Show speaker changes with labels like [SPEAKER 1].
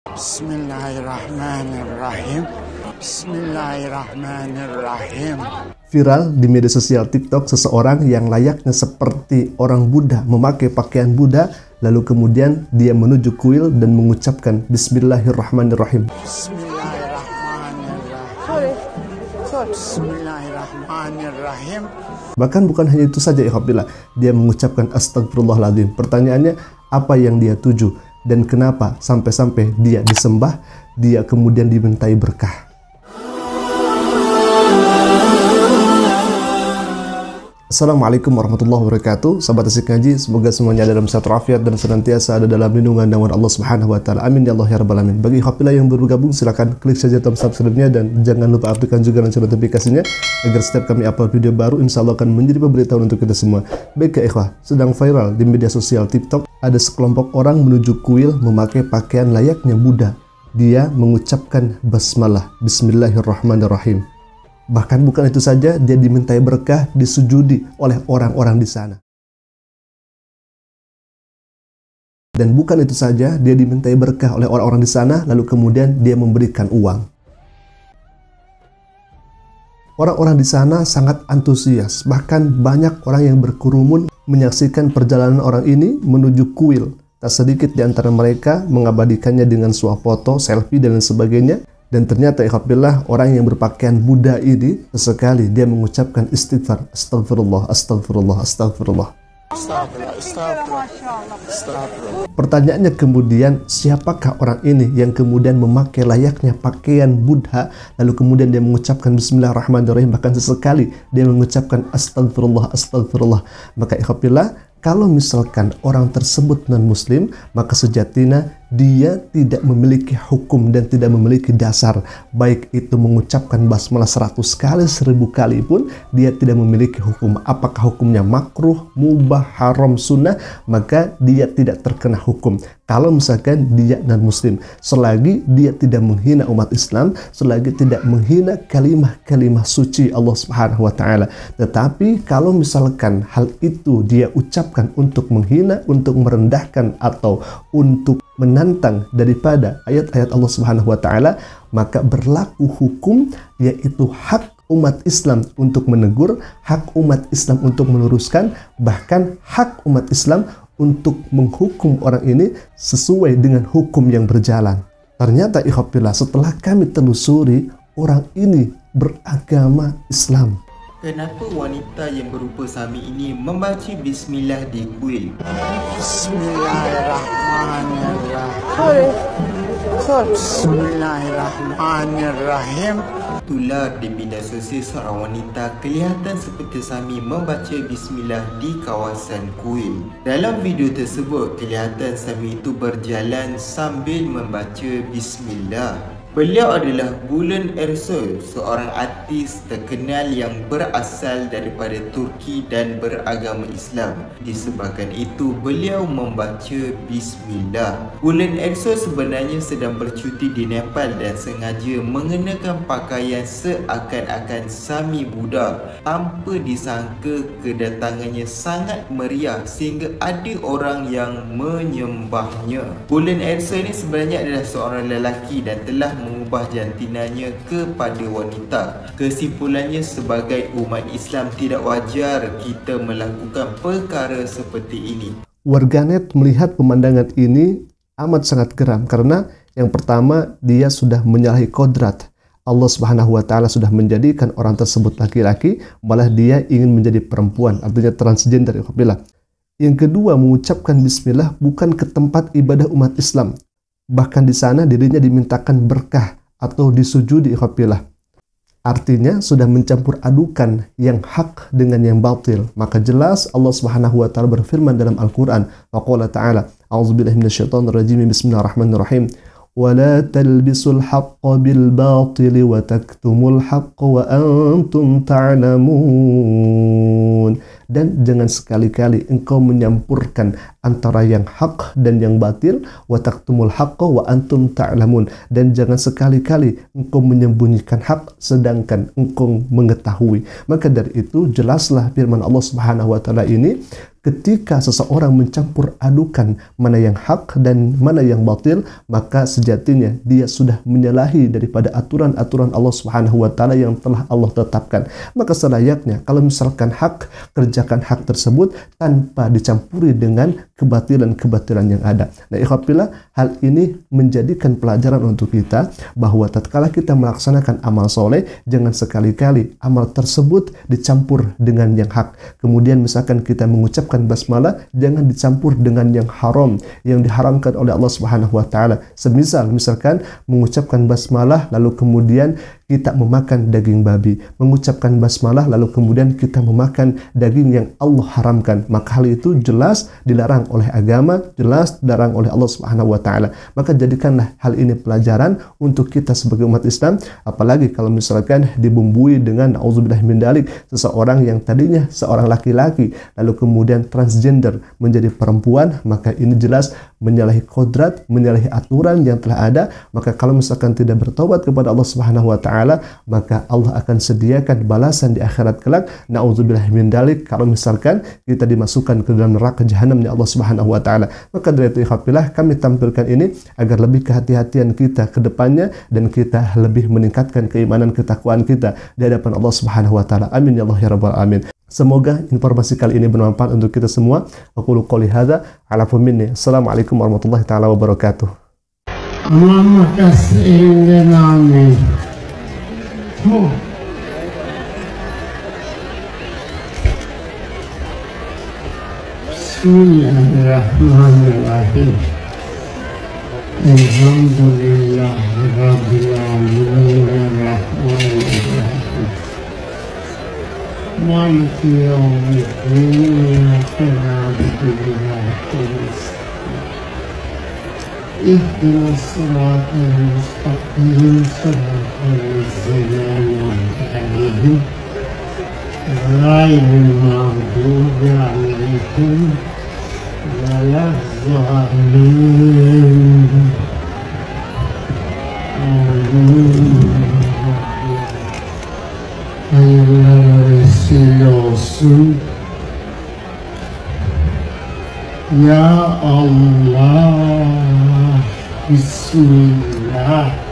[SPEAKER 1] Bismillahirrahmanirrahim. Bismillahirrahmanirrahim.
[SPEAKER 2] Viral di media sosial TikTok seseorang yang layaknya seperti orang Buddha memakai pakaian Buddha, lalu kemudian dia menuju kuil dan mengucapkan Bismillahirrahmanirrahim.
[SPEAKER 1] Bismillahirrahmanirrahim. Bismillahirrahmanirrahim.
[SPEAKER 2] Bahkan bukan hanya itu saja, ikhwafillah, dia mengucapkan astagfirullahaladzim. Pertanyaannya, apa yang dia tuju dan kenapa sampai-sampai dia disembah, dia kemudian dimintai berkah? Assalamualaikum warahmatullahi wabarakatuh. Sahabat Asik Ngaji, semoga semuanya dalam sehat walafiat dan senantiasa ada dalam lindungan naungan Allah Subhanahu wa taala. Amin ya Allah ya rabbal alamin. Bagi ikhwafillah yang baru bergabung, silakan klik saja tombol subscribe-nya dan jangan lupa aktifkan juga lonceng notifikasinya agar setiap kami upload video baru insya Allah akan menjadi pemberitahuan untuk kita semua. Baik ya ikhwah, sedang viral di media sosial TikTok, ada sekelompok orang menuju kuil memakai pakaian layaknya Buddha. Dia mengucapkan basmalah, Bismillahirrahmanirrahim. Bahkan bukan itu saja, dia dimintai berkah, disujudi oleh orang-orang di sana. Dan bukan itu saja, dia dimintai berkah oleh orang-orang di sana, lalu kemudian dia memberikan uang. Orang-orang di sana sangat antusias, bahkan banyak orang yang berkerumun menyaksikan perjalanan orang ini menuju kuil. Tak sedikit di antara mereka mengabadikannya dengan swafoto, selfie, dan lain sebagainya. Dan ternyata ikhwafillah, orang yang berpakaian Buddha ini sesekali dia mengucapkan istighfar, astagfirullah, astagfirullah, astagfirullah. Pertanyaannya kemudian, siapakah orang ini yang kemudian memakai layaknya pakaian Buddha, lalu kemudian dia mengucapkan Bismillahirrahmanirrahim, bahkan sesekali dia mengucapkan astagfirullah, astagfirullah. Maka ikhwafillah, kalau misalkan orang tersebut non-muslim, maka sejatinya dia tidak memiliki hukum dan tidak memiliki dasar. Baik itu mengucapkan basmalah 100 kali, 1000 kali pun, dia tidak memiliki hukum. Apakah hukumnya makruh, mubah, haram, sunnah, maka dia tidak terkena hukum. Kalau misalkan dia non-muslim, selagi dia tidak menghina umat Islam, selagi tidak menghina kalimah-kalimah suci Allah Subhanahu wa taala. Tetapi kalau misalkan hal itu dia ucapkan untuk menghina, untuk merendahkan, atau untuk menantang daripada ayat-ayat Allah Subhanahu wa taala, maka berlaku hukum, yaitu hak umat Islam untuk menegur, hak umat Islam untuk meluruskan, bahkan hak umat Islam untuk menghukum orang ini sesuai dengan hukum yang berjalan. Ternyata ikhwafillah, setelah kami telusuri, orang ini beragama Islam.
[SPEAKER 3] Kenapa wanita yang berupa Sami ini membaca bismillah di kuil?
[SPEAKER 1] Bismillahirrahmanirrahim. Bismillahirrahmanirrahim.
[SPEAKER 3] Tular di media sosial, seorang wanita kelihatan seperti Sami membaca bismillah di kawasan kuil. Dalam video tersebut, kelihatan Sami itu berjalan sambil membaca bismillah. Beliau adalah Bülent Ersoy, seorang artis terkenal yang berasal daripada Turki dan beragama Islam. Disebabkan itu, beliau membaca bismillah. Bülent Ersoy sebenarnya sedang bercuti di Nepal dan sengaja mengenakan pakaian seakan-akan Sami Buddha. Tanpa disangka, kedatangannya sangat meriah sehingga ada orang yang menyembahnya. Bülent Ersoy ini sebenarnya adalah seorang lelaki dan telah mengubah jantinanya kepada wanita. Kesimpulannya, sebagai umat Islam tidak wajar kita melakukan perkara seperti ini.
[SPEAKER 2] Warganet melihat pemandangan ini amat sangat geram karena yang pertama, dia sudah menyalahi kodrat. Allah Subhanahu wa taala sudah menjadikan orang tersebut laki-laki, malah dia ingin menjadi perempuan, artinya transgender. Yang kedua, mengucapkan bismillah bukan ke tempat ibadah umat Islam. Bahkan di sana dirinya dimintakan berkah atau disujudi ikhwafillah. Artinya sudah mencampur adukan yang hak dengan yang batil. Maka jelas Allah Subhanahu wa taala berfirman dalam Al-Qur'an, waqala ta'ala, a'udzubillahi minasyaitonir rajim, bismillahirrahmanirrahim. وَلَا تَلْبِسُوا الْحَقَّ بِالْبَاطِلِ وَتَكْتُمُوا الْحَقَّ وَأَنْتُمْ تَعْلَمُونَ. Dan jangan sekali-kali engkau menyampurkan antara yang hak dan yang batil, wa taktumul haqqa wa antum ta'lamun, dan jangan sekali-kali engkau menyembunyikan hak sedangkan engkau mengetahui. Maka dari itu jelaslah firman Allah Subhanahu wa taala ini, ketika seseorang mencampur adukan mana yang hak dan mana yang batil, maka sejatinya dia sudah menyalahi daripada aturan-aturan Allah Subhanahu wa taala yang telah Allah tetapkan. Maka selayaknya kalau misalkan hak, kerjakan hak tersebut tanpa dicampuri dengan kebatilan-kebatilan yang ada. Nah, ikhwafillah, hal ini menjadikan pelajaran untuk kita bahwa tatkala kita melaksanakan amal soleh, jangan sekali-kali amal tersebut dicampur dengan yang hak. Kemudian misalkan kita mengucapkan basmalah, jangan dicampur dengan yang haram, yang diharamkan oleh Allah Subhanahu wa taala. Semisal misalkan mengucapkan basmalah lalu kemudian kita memakan daging babi, mengucapkan basmalah lalu kemudian kita memakan daging yang Allah haramkan, maka hal itu jelas dilarang oleh agama, jelas dilarang oleh Allah Subhanahu wa taala. Maka jadikanlah hal ini pelajaran untuk kita sebagai umat Islam, apalagi kalau misalkan dibumbui dengan auzubillah min dalik, seseorang yang tadinya seorang laki-laki lalu kemudian transgender menjadi perempuan, maka ini jelas menyalahi kodrat, menyalahi aturan yang telah ada. Maka kalau misalkan tidak bertobat kepada Allah Subhanahu wa taala, maka Allah akan sediakan balasan di akhirat kelak. Nauzubillah min dalik, kalau misalkan kita dimasukkan ke dalam neraka jahanamnya Allah Subhanahu wa taala. Maka dari itu ikhwafillah, kami tampilkan ini agar lebih kehati-hatian kita ke depannya dan kita lebih meningkatkan keimanan ketakwaan kita di hadapan Allah Subhanahu wa taala. Amin ya Allah ya rabbal alamin. Semoga informasi kali ini bermanfaat untuk kita semua. Aqulu qouli hadza, ala minni. Assalamualaikum warahmatullahi taala wabarakatuh.
[SPEAKER 4] Allahumma kasih lana. Bismillahirrahmanirrahim. Alhamdulillah rabbil alamin arrahmanirrahim. مالك يوم الدين إياك نعبد وإياك نستعين اهدنا الصراط المستقيم صراط الذين أنعمت عليهم غير المغضوب عليهم ولا الضالين. Ya Allah, Bismillah.